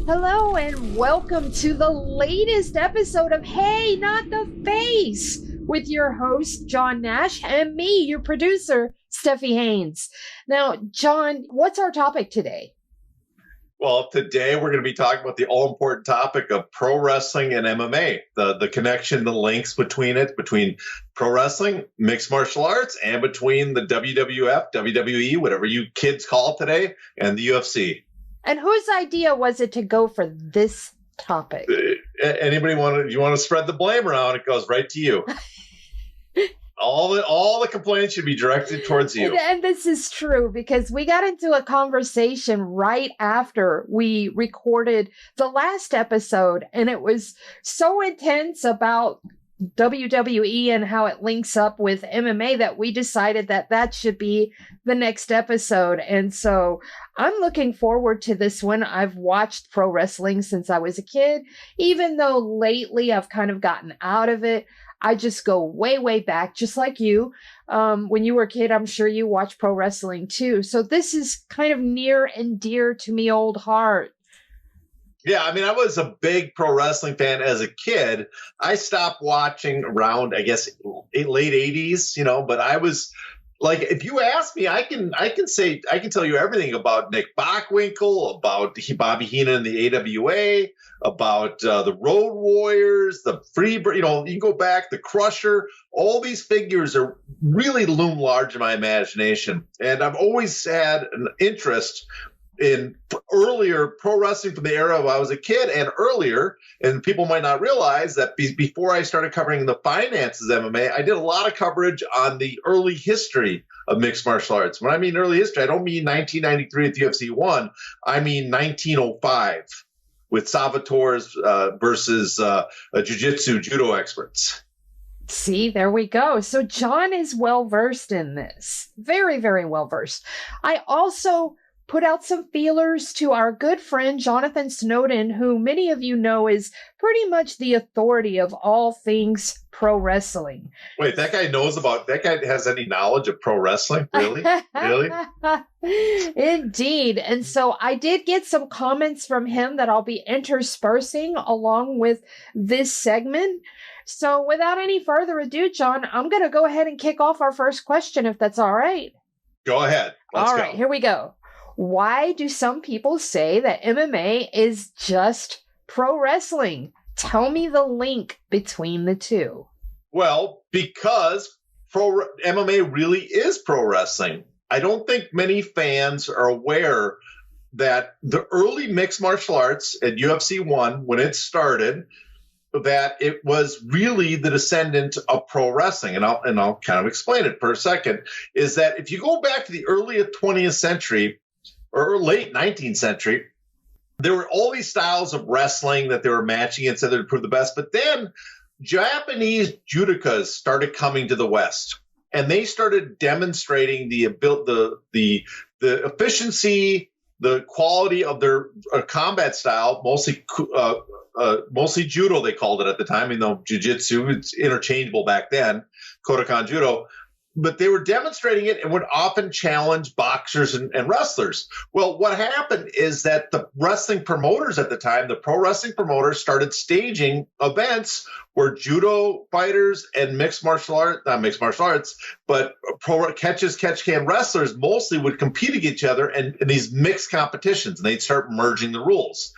Hello and welcome to the latest episode of Hey, Not the Face with your host, John Nash, and me, your producer, Stephie Haynes. Now, John, what's our topic today? Well, today we're going to be talking about the all-important topic of pro wrestling and MMA, the connection, the links between it, between pro wrestling, mixed martial arts, and between the WWF, WWE, whatever you kids call it today, and the UFC. And whose idea was it to go for this topic? Anybody you want to spread the blame around, it goes right to you. All the complaints should be directed towards you. And this is true because we got into a conversation right after we recorded the last episode, and it was so intense about WWE and how it links up with MMA that we decided that should be the next episode. And so I'm looking forward to this one. I've watched pro wrestling since I was a kid, even though lately I've kind of gotten out of it. I just go way, way back, just like you. When you were a kid, I'm sure you watched pro wrestling too. So this is kind of near and dear to me old heart. Yeah, I mean, I was a big pro wrestling fan as a kid. I stopped watching around, I guess, late 80s, but I was like, if you ask me, I can tell you everything about Nick Bockwinkel, about Bobby Heenan and the AWA, about the Road Warriors, the Freebird, you can go back, the Crusher. All these figures are really loom large in my imagination. And I've always had an interest in earlier pro wrestling from the era when I was a kid and earlier, and people might not realize that before I started covering the finances of MMA, I did a lot of coverage on the early history of mixed martial arts. When I mean early history, I don't mean 1993 at the UFC 1, I mean 1905 with Salvatore's versus jiu-jitsu judo experts. See, there we go. So John is well-versed in this. Very, very well-versed. I also put out some feelers to our good friend Jonathan Snowden, who many of you know is pretty much the authority of all things pro wrestling. Wait, that guy has any knowledge of pro wrestling? Really? Really? Indeed. And so I did get some comments from him that I'll be interspersing along with this segment. So without any further ado, John, I'm going to go ahead and kick off our first question, if that's all right. Go ahead. Let's go. All right, here we go. Why do some people say that MMA is just pro wrestling? Tell me the link between the two. Well, because MMA really is pro wrestling. I don't think many fans are aware that the early mixed martial arts at UFC 1, when it started, that it was really the descendant of pro wrestling. And I'll kind of explain it for a second, is that if you go back to the early 20th century, or late 19th century, there were all these styles of wrestling that they were matching against other to prove the best. But then Japanese judokas started coming to the West, and they started demonstrating the efficiency, the quality of their combat style, mostly judo, they called it at the time, jiu-jitsu, it's interchangeable back then, Kodokan judo. But they were demonstrating it and would often challenge boxers and wrestlers. Well, what happened is that the wrestling promoters at the time, the pro wrestling promoters, started staging events where judo fighters and not mixed martial arts, but pro catch-can wrestlers mostly would compete against each other in these mixed competitions, and they'd start merging the rules.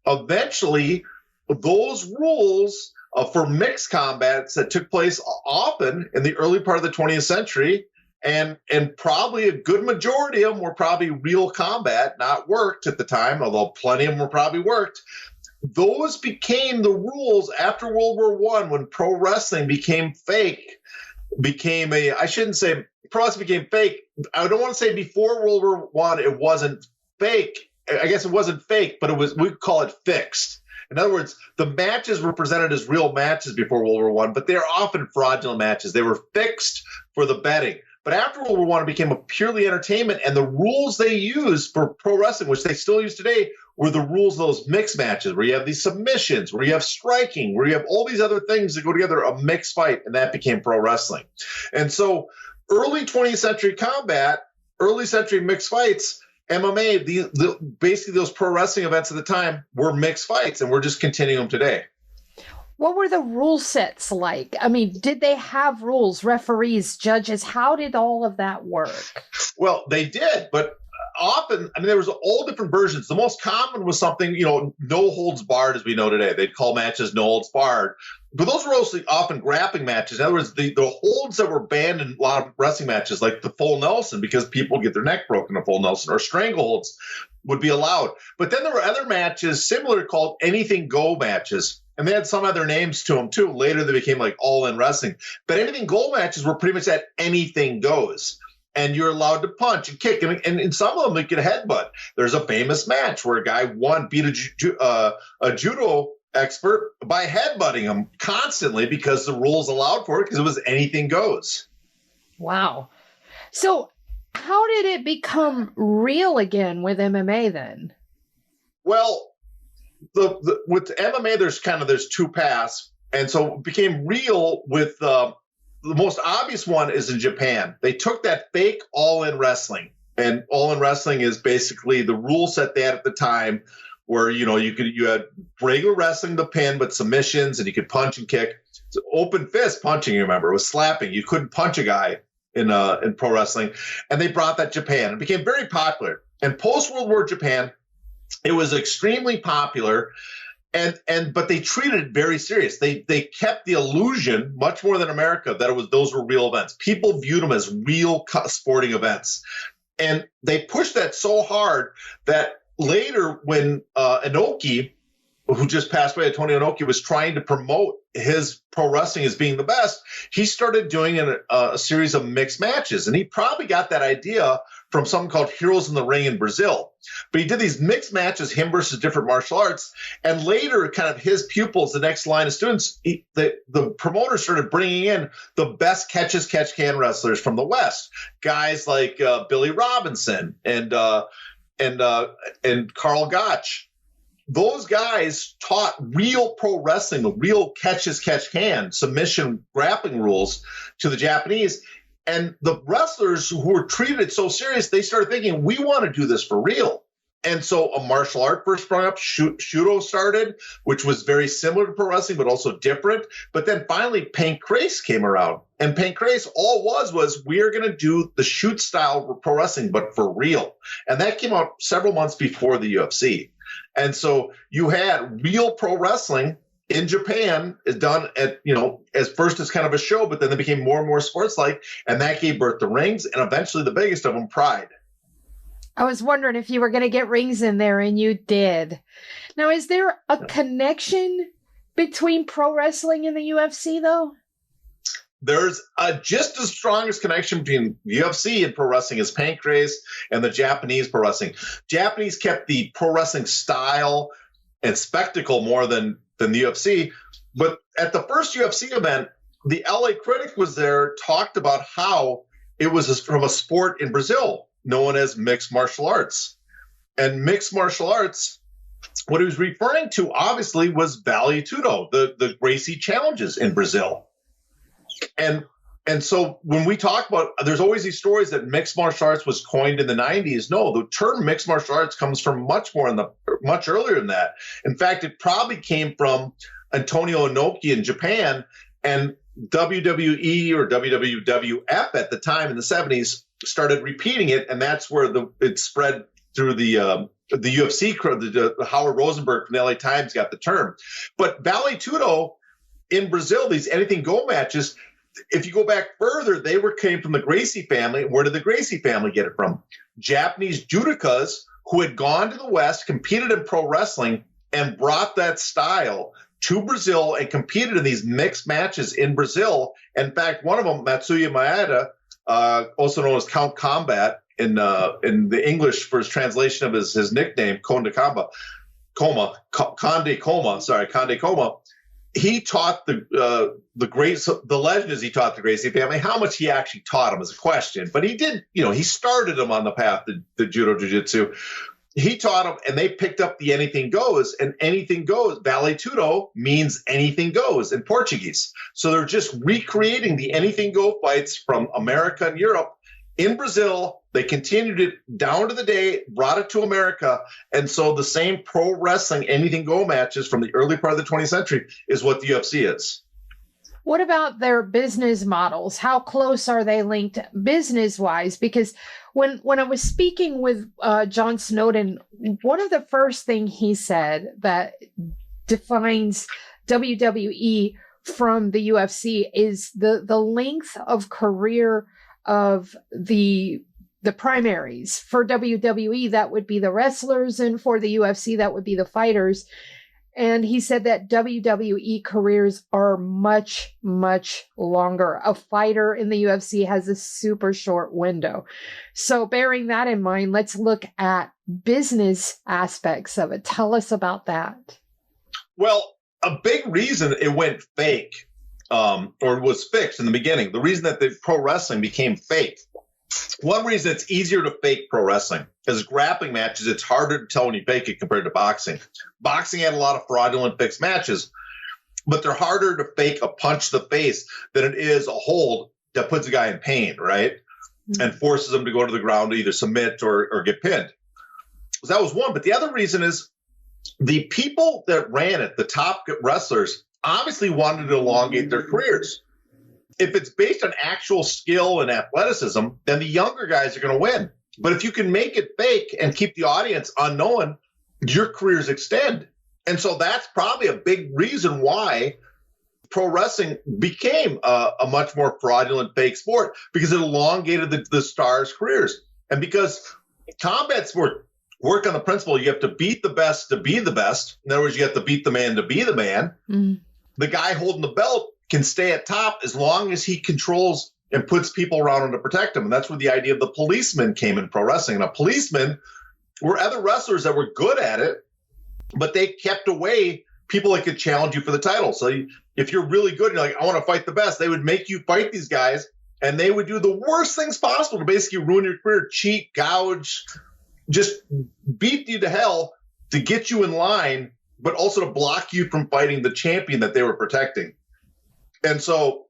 Eventually, those rules for mixed combats that took place often in the early part of the 20th century, and probably a good majority of them were probably real combat, not worked at the time, although plenty of them were probably worked. Those became the rules after World War I, when pro wrestling became fake. I shouldn't say pro wrestling became fake. I don't want to say before World War I it wasn't fake. I guess it wasn't fake, but we call it fixed. In other words, the matches were presented as real matches before World War I, but they are often fraudulent matches. They were fixed for the betting. But after World War I, it became a purely entertainment, and the rules they used for pro wrestling, which they still use today, were the rules of those mixed matches, where you have these submissions, where you have striking, where you have all these other things that go together, a mixed fight, and that became pro wrestling. And so early 20th century combat, early century mixed fights MMA, basically those pro wrestling events at the time were mixed fights, and we're just continuing them today. What were the rule sets like? I mean, did they have rules, referees, judges? How did all of that work? Well, they did, but often, I mean, there was all different versions. The most common was something, no holds barred, as we know today. They'd call matches no holds barred. But those were also often grappling matches. In other words, the holds that were banned in a lot of wrestling matches, like the full Nelson, because people get their neck broken in a full Nelson, or strangleholds would be allowed. But then there were other matches similar called anything go matches. And they had some other names to them, too. Later, they became like all-in wrestling. But anything go matches were pretty much that anything goes. And you're allowed to punch and kick. And in some of them, they could headbutt. There's a famous match where a guy beat a judo expert by headbutting him constantly because the rules allowed for it, because it was anything goes. Wow. So how did it become real again with MMA then? Well, with MMA, there's two paths. And so it became real with the most obvious one is in Japan. They took that fake all-in wrestling, and all-in wrestling is basically the rule set they had at the time, where you had regular wrestling, the pin, but submissions, and you could punch and kick. It's open fist punching. You remember, it was slapping. You couldn't punch a guy in pro wrestling, and they brought that to Japan. It became very popular. And post World War Japan, it was extremely popular. But they treated it very serious. They kept the illusion, much more than America, that those were real events. People viewed them as real sporting events, and they pushed that so hard that later, when Inoki, who just passed away, Tony Inoki, was trying to promote his pro wrestling as being the best, he started doing a series of mixed matches, and he probably got that idea from something called Heroes in the Ring in Brazil. But he did these mixed matches, him versus different martial arts, and later, kind of his pupils, the next line of students, the promoter started bringing in the best catch-can wrestlers from the West, guys like Billy Robinson and Carl Gotch. Those guys taught real pro wrestling, the real catch-can, submission, grappling rules to the Japanese. And the wrestlers who were treated it so serious, they started thinking, we want to do this for real. And so a martial art first sprung up, Shudo started, which was very similar to pro wrestling, but also different. But then finally, Pancrase came around. And Pancrase, all was we are going to do the shoot style pro wrestling, but for real. And that came out several months before the UFC. And so you had real pro wrestling in Japan is done at, as first as kind of a show, but then they became more and more sports-like, and that gave birth to rings, and eventually the biggest of them, Pride. I was wondering if you were going to get rings in there, and you did. Now, is there a connection between pro wrestling and the UFC, though? There's just as strong as connection between UFC and pro wrestling as Pancrase and the Japanese pro wrestling. Japanese kept the pro wrestling style and spectacle more than the UFC. But at the first UFC event, the LA Critic was there, talked about how it was from a sport in Brazil known as mixed martial arts. And mixed martial arts, what he was referring to, obviously, was Vale Tudo, the Gracie challenges in Brazil. And so when we talk about, there's always these stories that mixed martial arts was coined in the 90s. No, the term mixed martial arts comes from much earlier than that. In fact, it probably came from Antonio Inoki in Japan, and WWE or WWF at the time in the 70s started repeating it, and that's where it spread through the UFC. The Howard Rosenberg from the LA Times got the term. But Vale Tudo in Brazil, these anything go matches, if you go back further, they came from the Gracie family. Where did the Gracie family get it from? Japanese judokas who had gone to the West, competed in pro wrestling, and brought that style to Brazil and competed in these mixed matches in Brazil. In fact, one of them, Matsuya Maeda, also known as Count Combat in the English for his translation of his nickname, Conde Coma. He taught the legend is he taught the Gracie family. How much he actually taught them is a question, but he did, he started them on the path to judo jiu-jitsu. He taught them, and they picked up the anything goes, and anything goes. Vale Tudo means anything goes in Portuguese. So they're just recreating the anything go fights from America and Europe in Brazil They continued it down to the day, brought it to America. And so the same pro wrestling, anything go matches from the early part of the 20th century is what the UFC is. What about their business models? How close are they linked business-wise? Because when I was speaking with John Snowden, one of the first things he said that defines WWE from the UFC is the length of career of the primaries. For WWE, that would be the wrestlers, and for the UFC, that would be the fighters. And he said that WWE careers are much, much longer. A fighter in the UFC has a super short window. So bearing that in mind, let's look at business aspects of it. Tell us about that. Well, a big reason it went fake or was fixed in the beginning, the reason that the pro wrestling became fake, one reason it's easier to fake pro wrestling is grappling matches. It's harder to tell when you fake it compared to boxing. Boxing had a lot of fraudulent fixed matches, but they're harder to fake a punch to the face than it is a hold that puts a guy in pain, right? Mm-hmm. And forces him to go to the ground to either submit or get pinned. So that was one. But the other reason is the people that ran it, the top wrestlers, obviously wanted to elongate their careers. If it's based on actual skill and athleticism, then the younger guys are going to win. But if you can make it fake and keep the audience unknown, your careers extend. And so that's probably a big reason why pro wrestling became a much more fraudulent fake sport, because it elongated the stars' careers. And because combat sport work on the principle you have to beat the best to be the best. In other words, you have to beat the man to be the man. Mm. The guy holding the belt can stay at top as long as he controls and puts people around him to protect him. And that's where the idea of the policeman came in pro wrestling. And a policeman were other wrestlers that were good at it, but they kept away people that could challenge you for the title. So if you're really good and you're like, I want to fight the best, they would make you fight these guys, and they would do the worst things possible to basically ruin your career, cheat, gouge, just beat you to hell to get you in line, but also to block you from fighting the champion that they were protecting. And so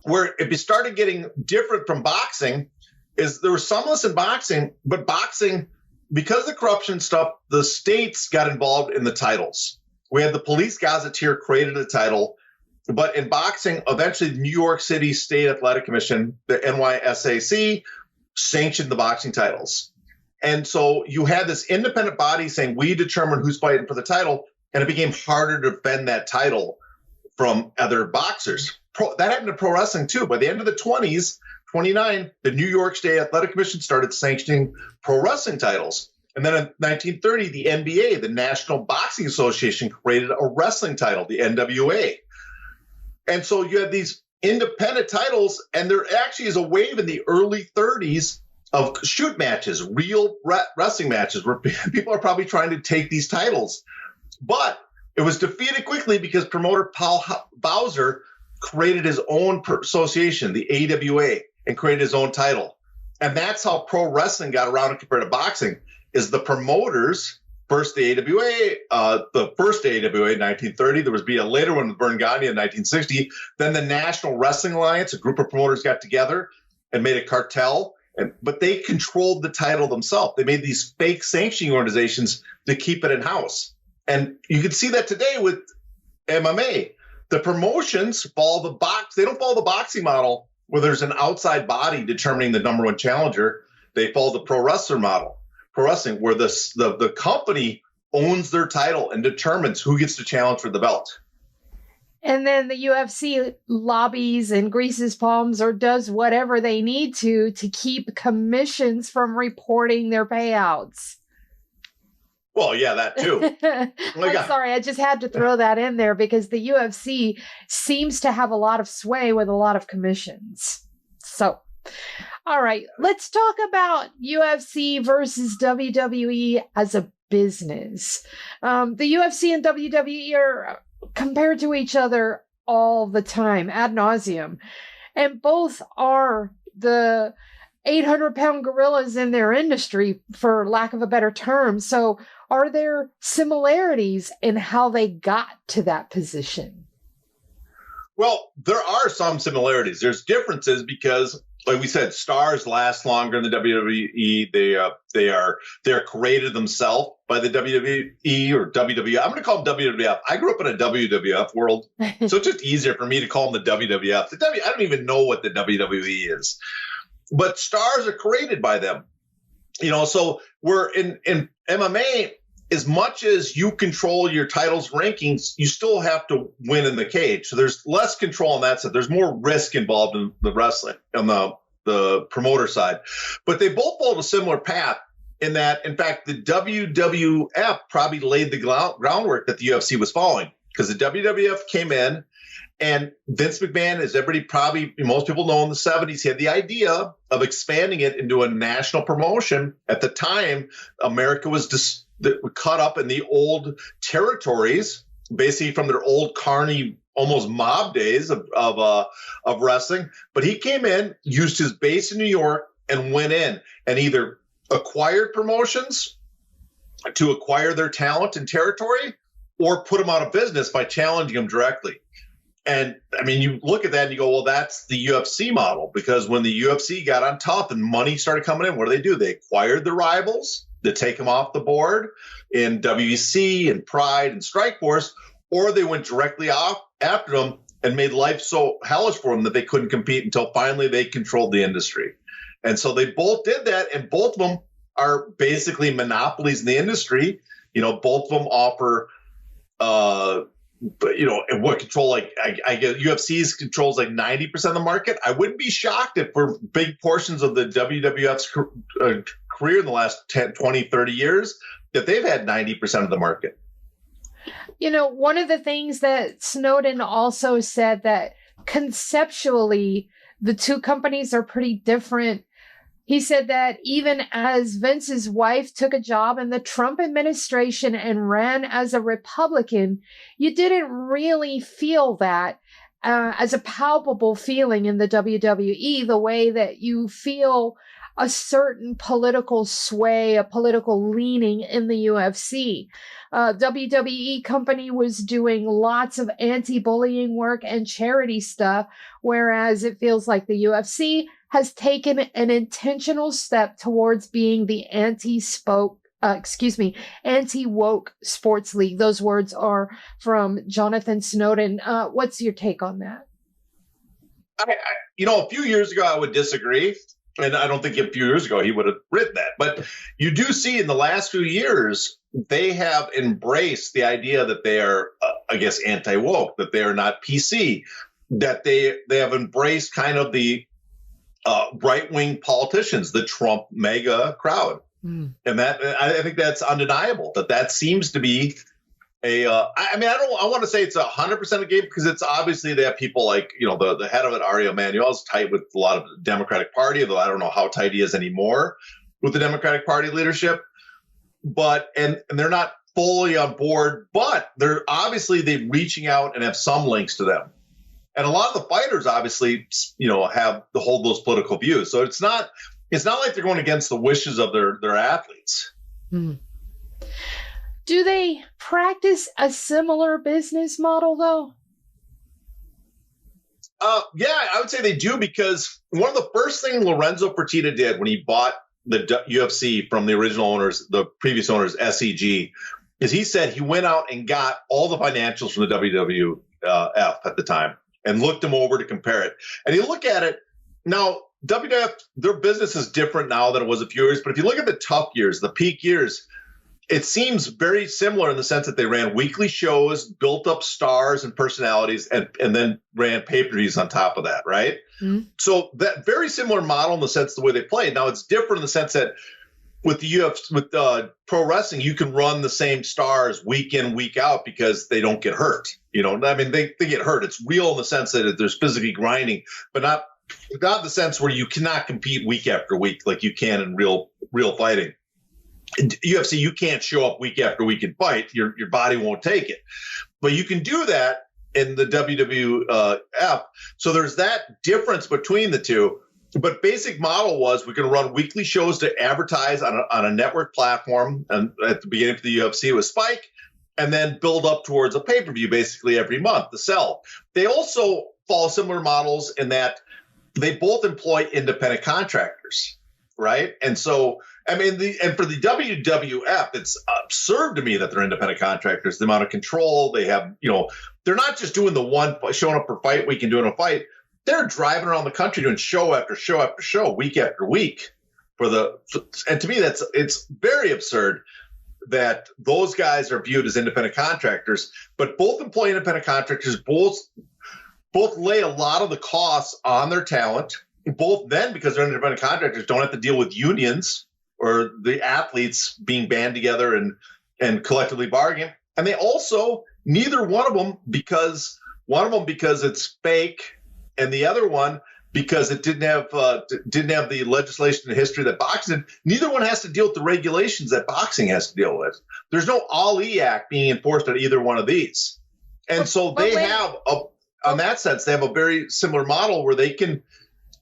where it started getting different from boxing is there was some of this in boxing, but boxing, because of the corruption stuff, the states got involved in the titles. We had the police gazetteer created a title, but in boxing, eventually the New York City State Athletic Commission, the NYSAC, sanctioned the boxing titles. And so you had this independent body saying, we determine who's fighting for the title, and it became harder to defend that title from other boxers. That happened to pro wrestling too. By the end of the 20s, 29, the New York State Athletic Commission started sanctioning pro wrestling titles. And then in 1930, the NBA, the National Boxing Association, created a wrestling title, the NWA. And so you had these independent titles, and there actually is a wave in the early 30s of shoot matches, real wrestling matches, where people are probably trying to take these titles. But it was defeated quickly because promoter Paul Bowser created his own association, the AWA, and created his own title. And that's how pro wrestling got around compared to boxing, is the promoters, first the AWA, the first AWA in 1930, there was a later one with Vern Gagne in 1960, then the National Wrestling Alliance, a group of promoters got together and made a cartel, but they controlled the title themselves. They made these fake sanctioning organizations to keep it in-house. And you can see that today with MMA. The promotions follow the box. They don't follow the boxing model where there's an outside body determining the number one challenger. They follow the pro wrestler model, pro wrestling, where the company owns their title and determines who gets to challenge for the belt. And then the UFC lobbies and greases palms or does whatever they need to keep commissions from reporting their payouts. Well, yeah, that too. I'm sorry, I just had to throw that in there because the UFC seems to have a lot of sway with a lot of commissions. So, all right, let's talk about UFC versus WWE as a business. The UFC and WWE are compared to each other all the time, ad nauseum, and both are the 800-pound gorillas in their industry, for lack of a better term. So are there similarities in how they got to that position? Well, there are some similarities. There's differences because like we said, stars last longer in the WWE. They're created themselves by the WWE or WWF. I'm going to call them WWF. I grew up in a WWF world, so it's just easier for me to call them the WWF. I don't even know what the WWE is, but stars are created by them. So we're in MMA. As much as you control your titles rankings, you still have to win in the cage. So there's less control on that side. There's more risk involved in the wrestling on the promoter side. But they both followed a similar path in that, in fact, the WWF probably laid the groundwork that the UFC was following, because the WWF came in and Vince McMahon, as most people know, in the 70s, he had the idea of expanding it into a national promotion. At the time, America was cut up in the old territories, basically from their old carny, almost mob days of wrestling. But he came in, used his base in New York, and went in and either acquired promotions to acquire their talent and territory, or put them out of business by challenging them directly. And I mean, you look at that and you go, well, that's the UFC model, because when the UFC got on top and money started coming in, what do? They acquired the rivals to take them off the board in WEC and Pride and Strikeforce, or they went directly off after them and made life so hellish for them that they couldn't compete until finally they controlled the industry. And so they both did that, and both of them are basically monopolies in the industry. Both of them offer, and what control, like I guess UFC's controls like 90% of the market. I wouldn't be shocked if for big portions of the WWF's career in the last 10, 20, 30 years, that they've had 90% of the market. One of the things that Snowden also said, that conceptually the two companies are pretty different. He said that even as Vince's wife took a job in the Trump administration and ran as a Republican, you didn't really feel that as a palpable feeling in the WWE, the way that you feel a certain political sway, a political leaning in the UFC. WWE company was doing lots of anti-bullying work and charity stuff, whereas it feels like the UFC has taken an intentional step towards being the anti-woke sports league. Those words are from Jonathan Snowden. What's your take on that? A few years ago, I would disagree. And I don't think a few years ago he would have written that. But you do see in the last few years, they have embraced the idea that they are, anti-woke, that they are not PC, that they have embraced kind of the right-wing politicians, the Trump mega crowd. And that, I think that's undeniable, that seems to be I want to say it's 100% a game, because it's obviously they have people like, the head of it, Ari Emanuel, is tight with a lot of the Democratic Party, although I don't know how tight he is anymore with the Democratic Party leadership. But, and they're not fully on board, but they're reaching out and have some links to them. And a lot of the fighters obviously, have to hold those political views. So it's not like they're going against the wishes of their athletes. Do they practice a similar business model, though? Yeah, I would say they do, because one of the first things Lorenzo Fertitta did when he bought the UFC from the original owners, the previous owners, SEG, is he said he went out and got all the financials from the WWF at the time and looked them over to compare it. And you look at it now, WWF, their business is different now than it was a few years. But if you look at the tough years, the peak years, it seems very similar in the sense that they ran weekly shows, built up stars and personalities, and then ran pay-per-views on top of that, right? Mm-hmm. So that very similar model in the sense of the way they played. Now, it's different in the sense that with the UFC, with pro wrestling, you can run the same stars week in, week out, because they don't get hurt. They get hurt. It's real in the sense that there's physically grinding, but not in the sense where you cannot compete week after week like you can in real fighting. In UFC, you can't show up week after week and fight. Your body won't take it. But you can do that in the WWF. So there's that difference between the two. But basic model was we're going to run weekly shows to advertise on a network platform. And at the beginning of the UFC, it was Spike, and then build up towards a pay-per-view basically every month to sell. They also follow similar models in that they both employ independent contractors, right? And so, I mean, and for the WWF, it's absurd to me that they're independent contractors. The amount of control they have, they're not just doing the one showing up for fight week and doing a fight. They're driving around the country doing show after show after show, week after week. And to me, it's very absurd that those guys are viewed as independent contractors, but both employ independent contractors, both lay a lot of the costs on their talent. Both then, because they're independent contractors, don't have to deal with unions or the athletes being band together and collectively bargain. And they also, neither one of them, because it's fake, and the other one because it didn't have the legislation and history that boxing did. Neither one has to deal with the regulations that boxing has to deal with. There's no Ali Act being enforced on either one of these, and so they have on that sense, they have a very similar model where they can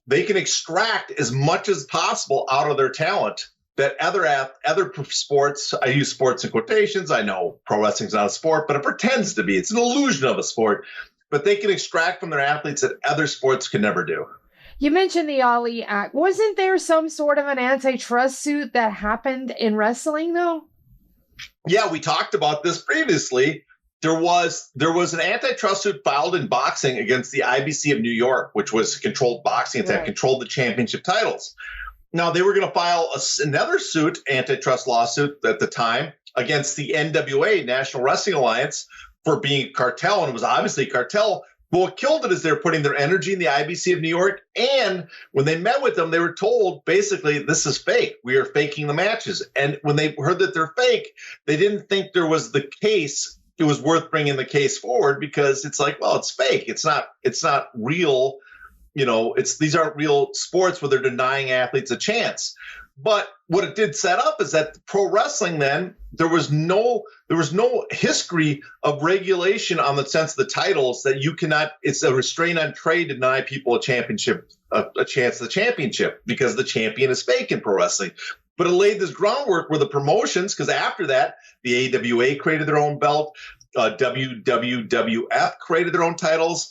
extract as much as possible out of their talent that other sports, I use sports in quotations. I know pro wrestling's not a sport, but it pretends to be. It's an illusion of a sport. But they can extract from their athletes that other sports can never do. You mentioned the Ali Act. Wasn't there some sort of an antitrust suit that happened in wrestling, though? Yeah, we talked about this previously. There was an antitrust suit filed in boxing against the IBC of New York, which was controlled boxing that controlled the championship titles. Now, they were going to file another suit, antitrust lawsuit at the time, against the NWA, National Wrestling Alliance, for being a cartel, and it was obviously a cartel. But what killed it is they're putting their energy in the IBC of New York, and when they met with them, they were told, basically, this is fake. We are faking the matches. And when they heard that they're fake, they didn't think there was the case. It was worth bringing the case forward because it's like, well, it's fake. It's not real. These aren't real sports where they're denying athletes a chance. But what it did set up is that pro wrestling then, there was no history of regulation on the sense of the titles that you cannot, it's a restraint on trade to deny people a championship, a chance at the championship because the champion is fake in pro wrestling. But it laid this groundwork where the promotions, because after that, the AWA created their own belt, WWF created their own titles.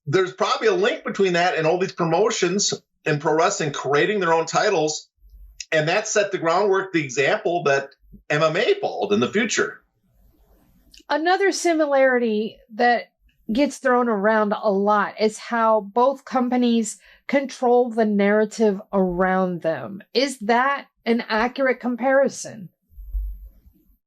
There's probably a link between that and all these promotions in pro wrestling creating their own titles, and that set the groundwork, the example that MMA followed in the future. Another similarity that gets thrown around a lot is how both companies control the narrative around them. Is that an accurate comparison?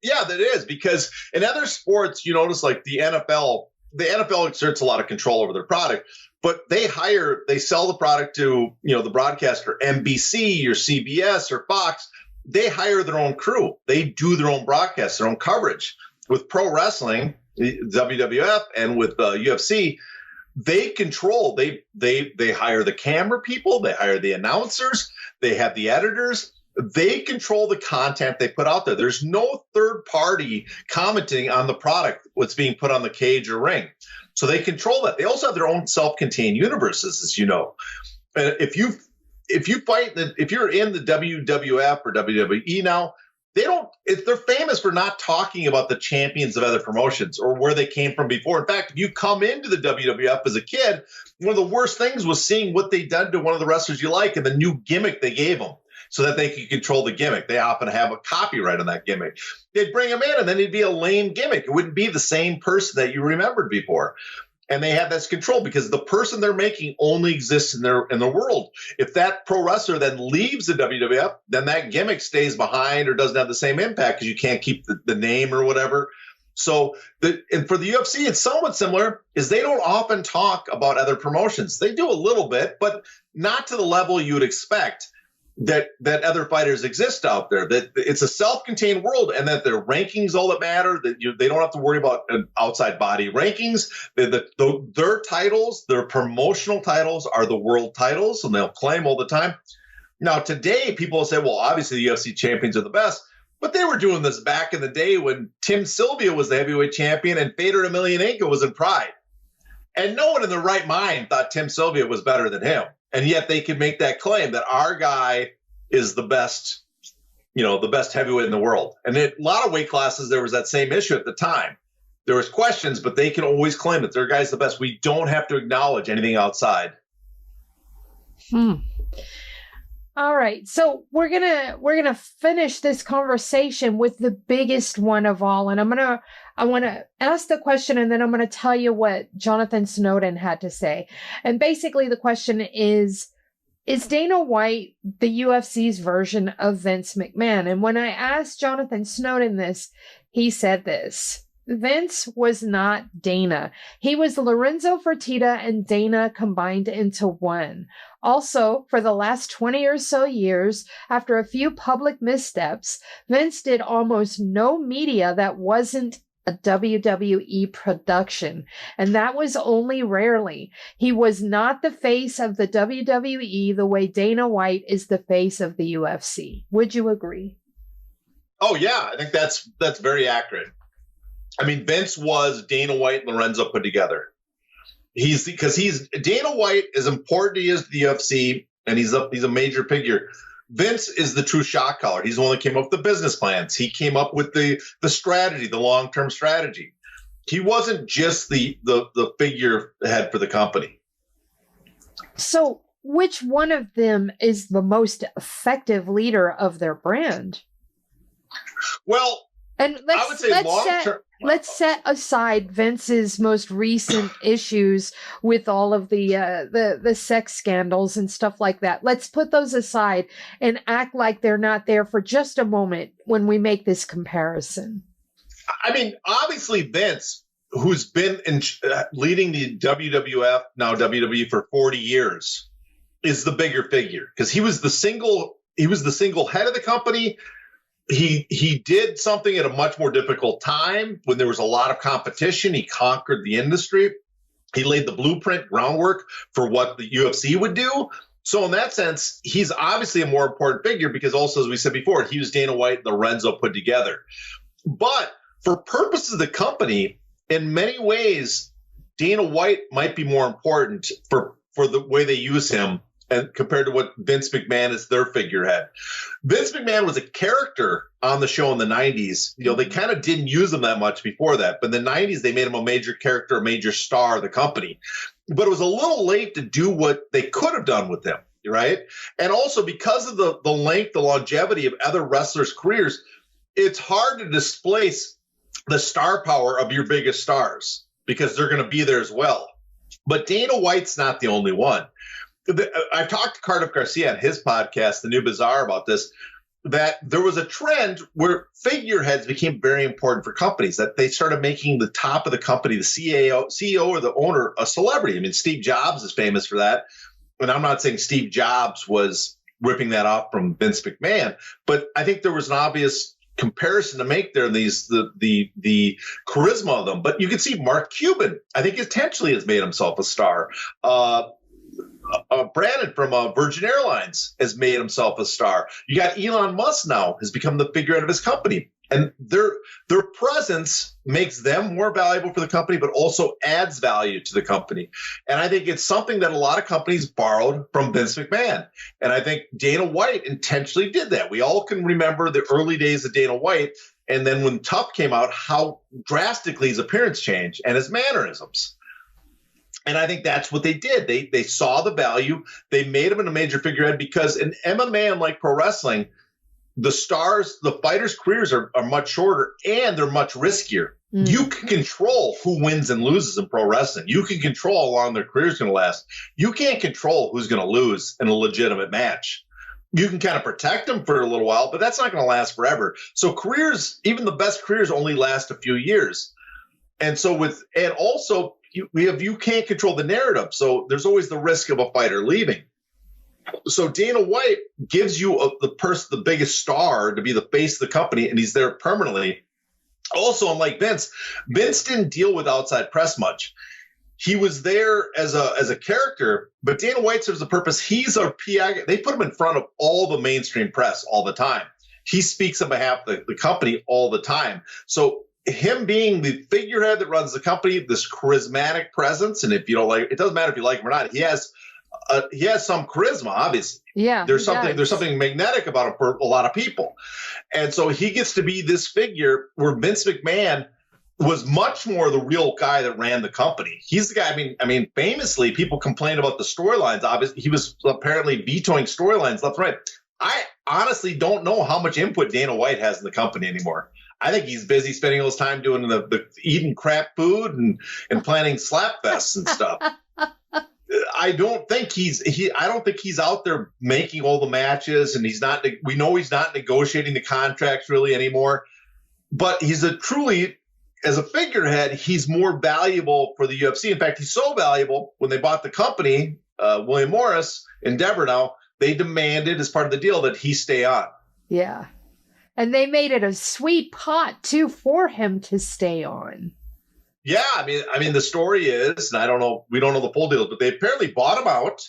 Yeah, that is, because in other sports, you notice like the NFL exerts a lot of control over their product, but they sell the product to, the broadcaster, NBC or CBS or Fox. They hire their own crew. They do their own broadcast, their own coverage. With pro wrestling, WWF, and with UFC, they control. They hire the camera people. They hire the announcers. They have the editors. They control the content they put out there. There's no third party commenting on the product, what's being put on the cage or ring. So they control that. They also have their own self-contained universes, as you know. And if you're in the WWF or WWE now, they're famous for not talking about the champions of other promotions or where they came from before. In fact, if you come into the WWF as a kid, one of the worst things was seeing what they done to one of the wrestlers you like and the new gimmick they gave them, so that they could control the gimmick. They often have a copyright on that gimmick. They'd bring him in, and then it'd be a lame gimmick. It wouldn't be the same person that you remembered before. And they have this control because the person they're making only exists in the world. If that pro wrestler then leaves the WWF, then that gimmick stays behind or doesn't have the same impact because you can't keep the name or whatever. So, and for the UFC, it's somewhat similar, is they don't often talk about other promotions. They do a little bit, but not to the level you would expect that other fighters exist out there, that it's a self-contained world, and that their rankings all that matter, that they don't have to worry about outside body rankings. Their titles, their promotional titles, are the world titles, and they'll claim all the time. Now, today, people will say, well, obviously the UFC champions are the best, but they were doing this back in the day when Tim Sylvia was the heavyweight champion and Fedor Emelianenko was in Pride. And no one in their right mind thought Tim Sylvia was better than him. And yet they could make that claim that our guy is the best, the best heavyweight in the world. And in a lot of weight classes, there was that same issue at the time. There was questions, but they can always claim that their guy's the best. We don't have to acknowledge anything outside. All right. So we're gonna finish this conversation with the biggest one of all. And I wanna ask the question, and then I'm gonna tell you what Jonathan Snowden had to say. And basically the question is Dana White the UFC's version of Vince McMahon? And when I asked Jonathan Snowden this, he said this: Vince was not Dana. He was Lorenzo Fertitta and Dana combined into one. Also, for the last 20 or so years, after a few public missteps, Vince did almost no media that wasn't a WWE production, and that was only rarely. He was not the face of the WWE the way Dana White is the face of the UFC. Would you agree? Oh, yeah. I think that's very accurate. I mean, Vince was Dana White and Lorenzo put together. Dana White, as important he is to the UFC, and he's a major figure. Vince is the true shot caller. He's the one that came up with the business plans. He came up with the strategy, the long-term strategy. He wasn't just the figurehead for the company. So which one of them is the most effective leader of their brand? Well, and I would say long-term. Let's set aside Vince's most recent issues with all of the sex scandals and stuff like that. Let's put those aside and act like they're not there for just a moment when we make this comparison. I mean, obviously Vince, who's been leading the WWF, now WWE, for 40 years, is the bigger figure because he was the single head of the company. He did something at a much more difficult time when there was a lot of competition. He conquered the industry. He laid the blueprint groundwork for what the UFC would do. So in that sense, he's obviously a more important figure because also, as we said before, he was Dana White and Lorenzo put together. But for purposes of the company, in many ways, Dana White might be more important for the way they use him and compared to what Vince McMahon is their figurehead. Vince McMahon was a character on the show in the 90s. You know, they kind of didn't use him that much before that. But in the 90s, they made him a major character, a major star of the company. But it was a little late to do what they could have done with him, right? And also because of the length, the longevity of other wrestlers' careers, it's hard to displace the star power of your biggest stars because they're going to be there as well. But Dana White's not the only one. I've talked to Cardiff Garcia on his podcast, The New Bazaar, about this, that there was a trend where figureheads became very important for companies, that they started making the top of the company, the CEO or the owner, a celebrity. I mean, Steve Jobs is famous for that. And I'm not saying Steve Jobs was ripping that off from Vince McMahon, but I think there was an obvious comparison to make there in the charisma of them. But you can see Mark Cuban, I think intentionally has made himself a star. Brandon from Virgin Airlines has made himself a star. You got Elon Musk now has become the figurehead of his company, and their presence makes them more valuable for the company, but also adds value to the company. And I think it's something that a lot of companies borrowed from Vince McMahon. And I think Dana White intentionally did that. We all can remember the early days of Dana White, and then when Tough came out, how drastically his appearance changed and his mannerisms. And I think that's what they did. They saw the value. They made him a major figurehead because in MMA, unlike pro wrestling, the fighters' careers are much shorter and they're much riskier. You can control who wins and loses in pro wrestling. You can control how long their career is going to last. You can't control who's going to lose in a legitimate match. You can kind of protect them for a little while, but that's not going to last forever. So careers, even the best careers, only last a few years. And also you can't control the narrative. So there's always the risk of a fighter leaving. So Dana White gives you the biggest star to be the face of the company, and he's there permanently. Also, unlike Vince didn't deal with outside press much. He was there as a character, but Dana White serves a purpose. He's a PI. They put him in front of all the mainstream press all the time. He speaks on behalf of the company all the time. So him being the figurehead that runs the company, this charismatic presence, and if you don't like, it doesn't matter if you like him or not. He has some charisma, obviously. Yeah, there's something magnetic about him for a lot of people, and so he gets to be this figure where Vince McMahon was much more the real guy that ran the company. He's the guy. I mean, famously, people complain about the storylines. Obviously, he was apparently vetoing storylines left and right. I honestly don't know how much input Dana White has in the company anymore. I think he's busy spending all his time doing the eating crap food and planning slap fests and stuff. I don't think he's out there making all the matches, and we know he's not negotiating the contracts really anymore. But he's as a figurehead, he's more valuable for the UFC. In fact, he's so valuable when they bought the company, William Morris, Endeavor now, they demanded as part of the deal that he stay on. Yeah. And they made it a sweet pot, too, for him to stay on. Yeah, I mean, the story is, and we don't know the full deals, but they apparently bought him out,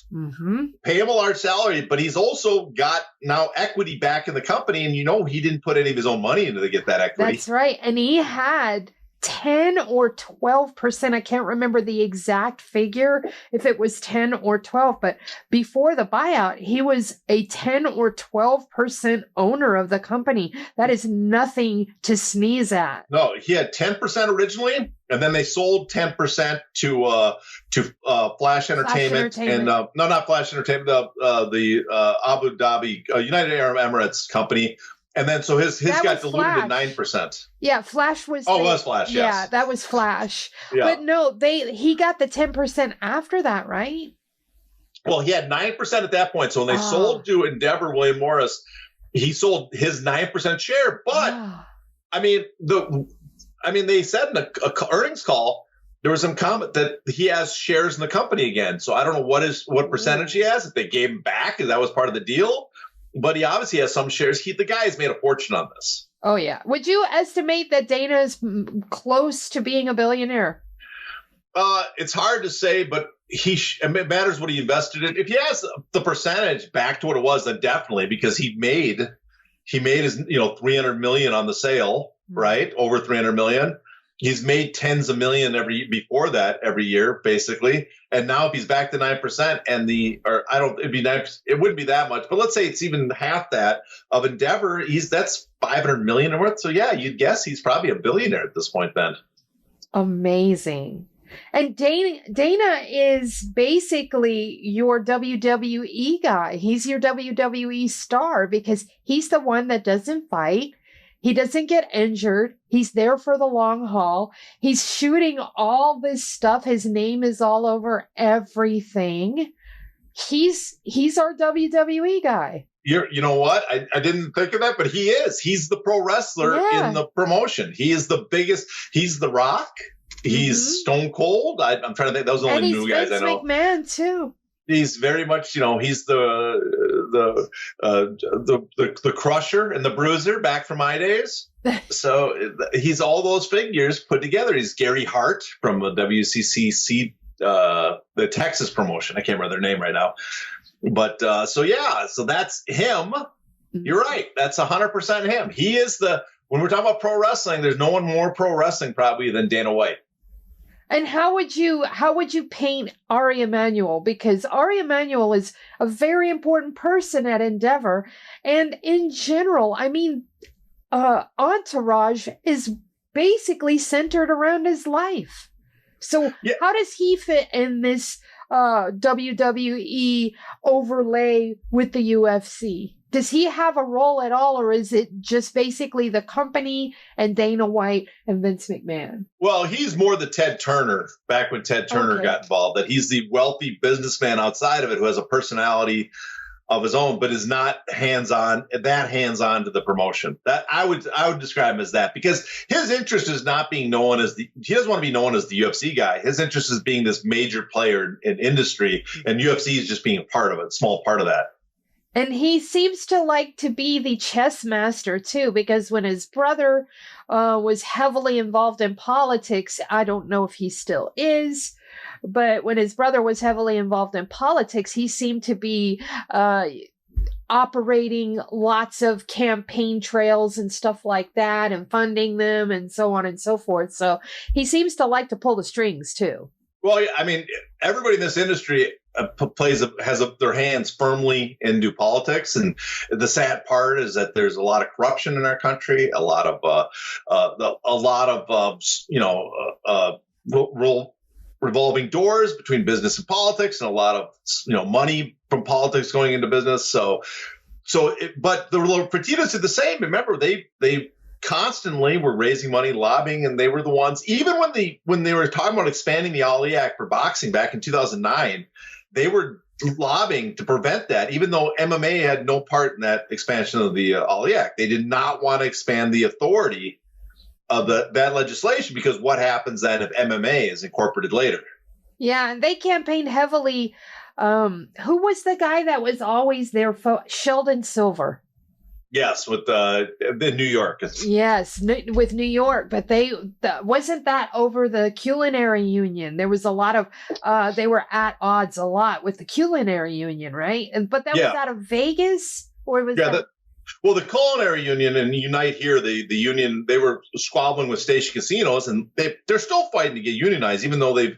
pay him a large salary, but he's also got now equity back in the company, and he didn't put any of his own money into to get that equity. That's right, and he had 10 or 12%. I can't remember the exact figure, if it was 10 or 12, but before the buyout, he was a 10 or 12% owner of the company. That is nothing to sneeze at. No, he had 10% originally, and then they sold 10% to Flash Entertainment. And no, not Flash Entertainment, the Abu Dhabi United Arab Emirates company. And then so his got diluted to 9%. Yeah, Flash was. Oh, it was Flash. Yes. Yeah, that was Flash. Yeah. But no, he got the 10% after that, right? Well, he had 9% at that point. So when they sold to Endeavor, William Morris, he sold his 9% share. But they said in a earnings call there was some comment that he has shares in the company again. So I don't know what percentage he has. If they gave him back, if that was part of the deal. But he obviously has some shares. The guy has made a fortune on this. Oh, yeah. Would you estimate that Dana is close to being a billionaire? It's hard to say, but it matters what he invested in. If he has the percentage back to what it was, then definitely, because he made his $300 million on the sale, right? Over $300 million. He's made tens of million before that every year, basically. And now if he's back to 9% it wouldn't be that much, but let's say it's even half that of Endeavor, that's $500 million worth. So yeah, you'd guess he's probably a billionaire at this point then. Amazing. And Dana is basically your WWE guy. He's your WWE star because he's the one that doesn't fight. He doesn't get injured. He's there for the long haul. He's shooting all this stuff. His name is all over everything. He's our WWE guy. You know what? I didn't think of that, but he is. He's the pro wrestler in the promotion. He is the biggest. He's The Rock. He's Stone Cold. I'm trying to think. Those are the only new guys I know. And he's Vince McMahon too. He's very much, he's the Crusher and the Bruiser back from my days. So he's all those figures put together. He's Gary Hart from the WCCC, the Texas promotion. I can't remember their name right now. But so that's him. You're right. That's 100% him. He is when we're talking about pro wrestling, there's no one more pro wrestling probably than Dana White. And how would you paint Ari Emanuel? Because Ari Emanuel is a very important person at Endeavor. And in general, Entourage is basically centered around his life. So how does he fit in this WWE overlay with the UFC? Does he have a role at all, or is it just basically the company and Dana White and Vince McMahon? Well, he's more the Ted Turner, back when Ted Turner got involved, that he's the wealthy businessman outside of it who has a personality of his own, but is not hands-on to the promotion. That I would describe him as that, because his interest is not being known as he doesn't want to be known as the UFC guy. His interest is being this major player in industry, and UFC is just being a part of it, small part of that. And he seems to like to be the chess master, too, because when his brother was heavily involved in politics, I don't know if he still is, but when his brother was heavily involved in politics, he seemed to be operating lots of campaign trails and stuff like that and funding them and so on and so forth. So he seems to like to pull the strings, too. Well, everybody in this industry has their hands firmly into politics, and the sad part is that there's a lot of corruption in our country, a lot of revolving doors between business and politics, and a lot of money from politics going into business. But the Fertittas did the same. Remember, they constantly were raising money, lobbying, and they were the ones. Even when they were talking about expanding the Ali Act for boxing back in 2009, they were lobbying to prevent that. Even though MMA had no part in that expansion of the Ali Act, they did not want to expand the authority of that legislation, because what happens then if MMA is incorporated later? Yeah, and they campaigned heavily. Who was the guy that was always there? Sheldon Silver. Yes, with the New York. Yes, with New York, but wasn't that over the culinary union? There was a lot of they were at odds a lot with the culinary union, right? But that was out of Vegas, or was that? Well, the culinary union and Unite Here, the union, they were squabbling with station casinos, and they're still fighting to get unionized, even though they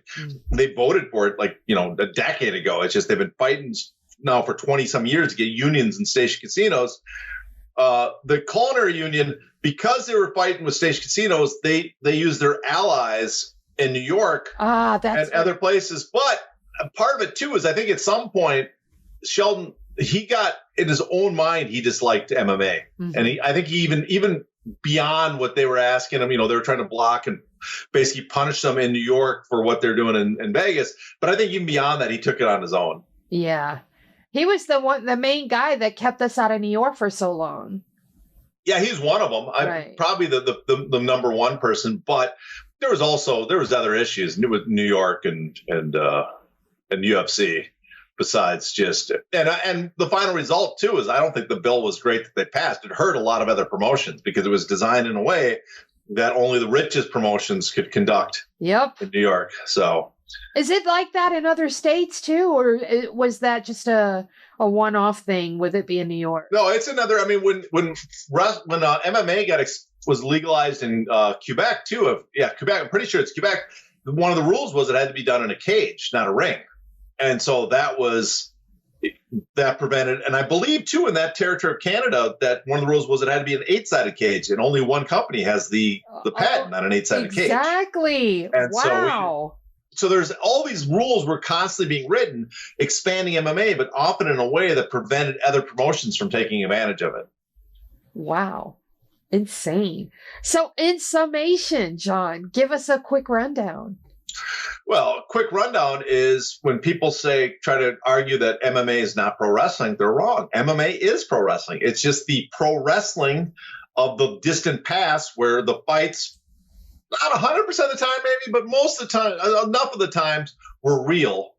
voted for it a decade ago. It's just they've been fighting now for 20 some years to get unions in station casinos. The culinary union, because they were fighting with station casinos, they used their allies in New York and other places. But part of it too is I think at some point Sheldon, he got in his own mind, he disliked MMA. Mm-hmm. And I think he even beyond what they were asking him, they were trying to block and basically punish them in New York for what they're doing in Vegas. But I think even beyond that, he took it on his own. Yeah. He was the main guy that kept us out of New York for so long. Yeah, he's one of them. Right. Probably the number one person, but there was other issues with New York and UFC. Besides just and the final result too is I don't think the bill was great that they passed. It hurt a lot of other promotions because it was designed in a way that only the richest promotions could conduct. Yep. In New York. So is it like that in other states too, or was that just a one-off thing with it being New York? No, it's another. I mean, when MMA was legalized in Quebec too. Quebec. I'm pretty sure it's Quebec. One of the rules was it had to be done in a cage, not a ring. And so that prevented, and I believe too in that territory of Canada that one of the rules was it had to be an 8-sided cage, and only one company has the patent on an 8-sided cage. Exactly. And wow. So there's all these rules were constantly being written, expanding MMA, but often in a way that prevented other promotions from taking advantage of it. Wow. Insane. So in summation, John, give us a quick rundown. Well, a quick rundown is when people try to argue that MMA is not pro wrestling, they're wrong. MMA is pro wrestling. It's just the pro wrestling of the distant past where the fights, not 100% of the time maybe, but most of the time, enough of the times were real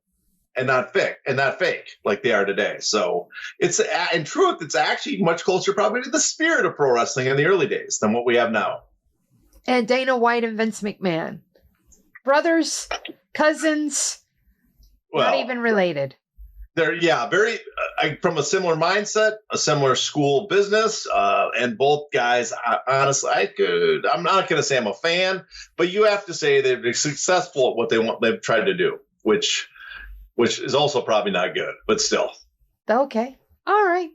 and not fake like they are today. So it's, in truth, it's actually much closer probably to the spirit of pro wrestling in the early days than what we have now. And Dana White and Vince McMahon. Brothers, cousins, not even related. They're very from a similar mindset, a similar school of business, and both guys. Honestly, I'm not going to say I'm a fan, but you have to say they've been successful at what they've tried to do, which is also probably not good, but still. Okay, all right.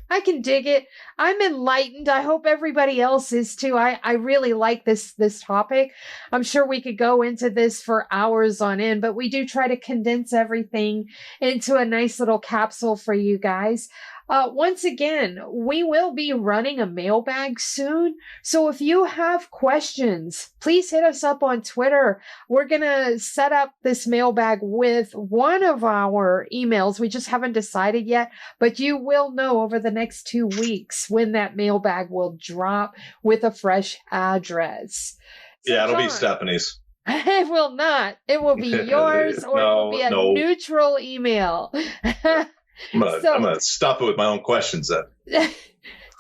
I can dig it. I'm enlightened. I hope everybody else is too. I really like this topic. I'm sure we could go into this for hours on end, but we do try to condense everything into a nice little capsule for you guys. Once again, we will be running a mailbag soon. So if you have questions, please hit us up on Twitter. We're going to set up this mailbag with one of our emails. We just haven't decided yet, but you will know over the next 2 weeks when that mailbag will drop with a fresh address. So yeah, it'll be Stephanie's. It will not. It will be yours, or it will be a neutral email. I'm gonna stuff it with my own questions then.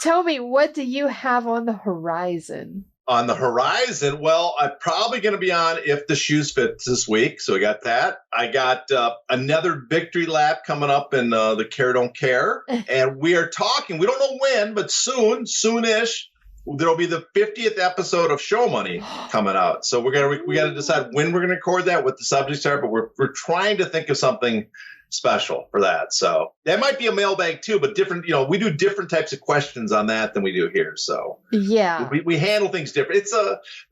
Tell me, what do you have on the horizon? On the horizon, well, I'm probably going to be on If the Shoes Fit this week. So I got that. I got another victory lap coming up in the Care Don't Care. And we are talking, we don't know when, but soonish, there'll be the 50th episode of Show Money coming out. So we got to decide when we're going to record that, what the subjects are, but we're trying to think of something special for that. So that might be a mailbag too, but different, we do different types of questions on that than we do here. So yeah, we handle things different.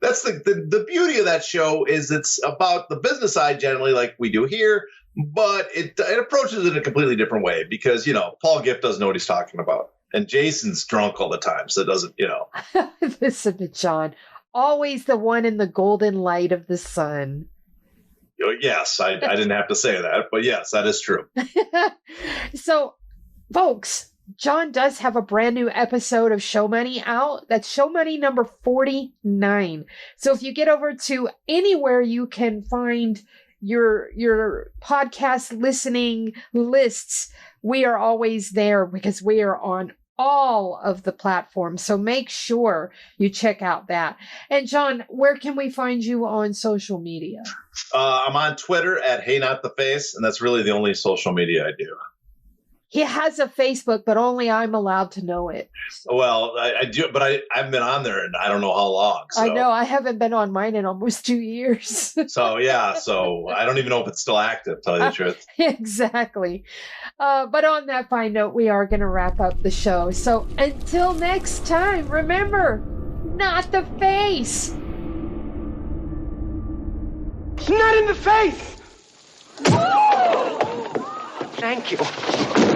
That's the beauty of that show is it's about the business side generally like we do here, but it approaches it in a completely different way because, Paul Gift doesn't know what he's talking about. And Jason's drunk all the time. So it doesn't, Listen to John, always the one in the golden light of the sun. Yes, I didn't have to say that, but yes, that is true. So, folks, John does have a brand new episode of Show Money out. That's Show Money number 49. So if you get over to anywhere you can find your podcast listening lists, we are always there because we are on all of the platforms. So make sure you check out that. And John, where can we find you on social media? I'm on Twitter at Hey Not the Face, and that's really the only social media I do. He has a Facebook, but only I'm allowed to know it. So. Well, I do, but I haven't been on there, and I don't know how long. So. I know. I haven't been on mine in almost 2 years. So I don't even know if it's still active, to tell you the truth. Exactly. But on that fine note, we are going to wrap up the show. So until next time, remember, not the face. Not in the face! Thank you.